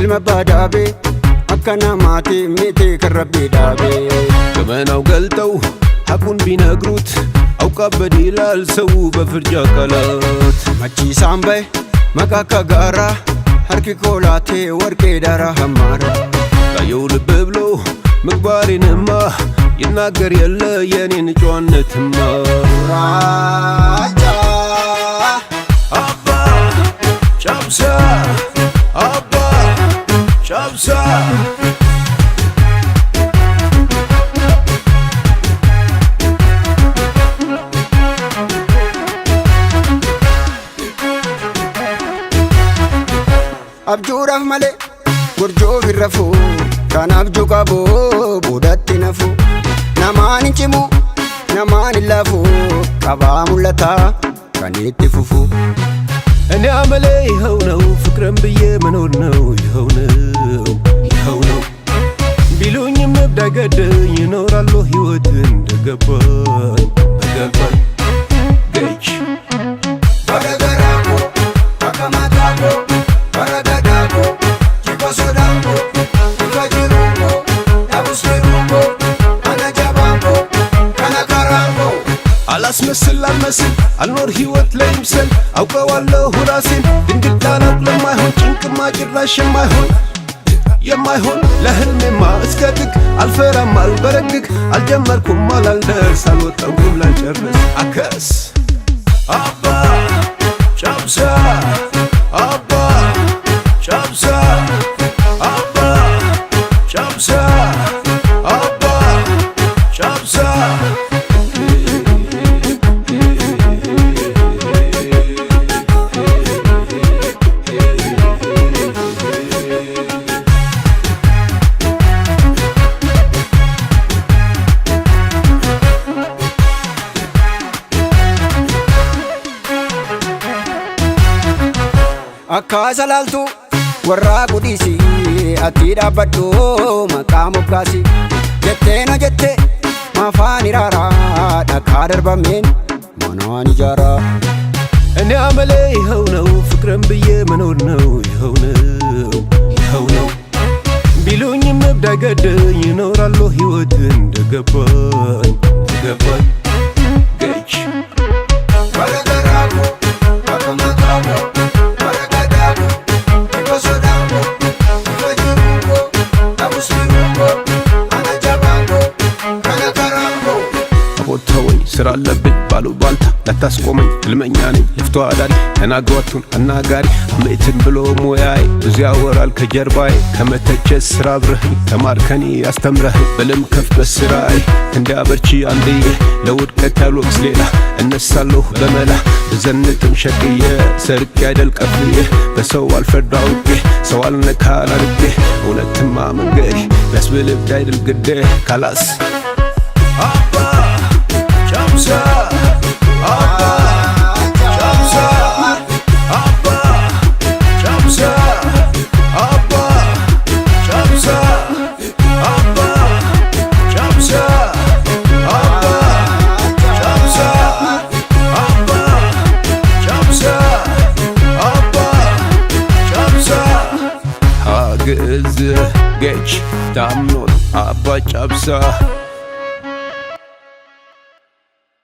ilmabadabe akkana maati miti karabbi dabe ዘመናው ገልጠው ሐቁን ቢነግሩት አውቃበድ ይላል ሰው በፍርጃ ቃላት machiisaan bahe maqaa gaara harki koolaatee warqee daara hammaara ላየው ልብ ብሎ ምግባሬንማ ይናገር የለ የኔን ጨዋነትማ ራጃ አባ ጫብሳ አባ ጫብሳ abjuudhaaf malee gorjoo hirrafu kan abjuu qabu boodatti nafu namaan hin cimu namaan hin lafu qabaa mul'ata kan itti fufu እኔ አመሌ ይኸው ነው ፍቅርን ብዬ መኖር ነው ይኸው ነው ቢሉኝም እብድ አይገደኝ እኖራለሁ ሕይወት እንደገባኝ በገባኝ ገች በረገራጎ አከማታጎ በረገዳጎ ጂኮሶዳንጎ ፈጅሩጎ ዳቡስሩጎ አነጃባንጎ ከነከራንጎ አላስመስል አልመስል አልኖር ሕይወት ለይምሰል አውቀዋለሁ ራሴን ድንግል አላውቅ ለማይሆን ጭንቅማ ጭራሽ የማይሆን ለህልሜማ እስከ ጥግ አልፈራም አልበረግግ አልጀመርኩም አላልደርስ አልወጣሁም ላልጨርስ አከስ አባ ጫብሳ አባ ጫብሳ አባ ጫብሳ አባ ጫብሳ akka salaaltu warraa gudhiisi atti dhaabbadhu maqaa moggaasi jetteena jette maafaan iraaraa dhakaa darbameen manaan ijaaraa እኔ አመሌ ይኸው ነው ፍቅርን ብዬ መኖር ነው ይኸው ነው ቢሉኝም እብድ አይገደኝ እኖራለሁ ሕይወት እንደገባኝ ገች በረገራጎ አከማታጎ በረገዳጎ ጂኮሶዳንጎ ፈጅሩጎ ዳቡስሩጎ አነጃባንጎ ከነከራንጎ አቦታወኝ ስራ አለብኝ ባሉ ባልታ ለታስቆመኝ ህልመኛ ነኝ ልፍቶ አዳሪ ተናግሯቱን አናጋሪ አሜትን ብሎ ሙያዬ ብዙ ያወራል ከጀርባዬ ከመተቸት ስራ አብረኸኝ ተማርከኒ አስተምረኸኝ በለም ከፍ በስራዬ እንዲያበርቺ አንድዬ ለውድቀት ያልወቅስ ሌላ እነሳለሁ በመላ ብዘንጥም ሸቅዬ ሰርቄ አይደል ቀፍዬ በሰው አልፈርድ አውቄ ሰው አልነካ አላርጌ እውነትማ መንገዴ ቢያስብል እብድ አይደል ግዴ ካላስ አባ ጫብሳ አባ ጫብሳ አባ ጫብሳ አባ ጫብሳ አባ ጫብሳ አባ ጫብሳ አባ ጫብሳ አባ ጫብሳ ሀግዝ ገች ታምኖት አባ ጫብሳ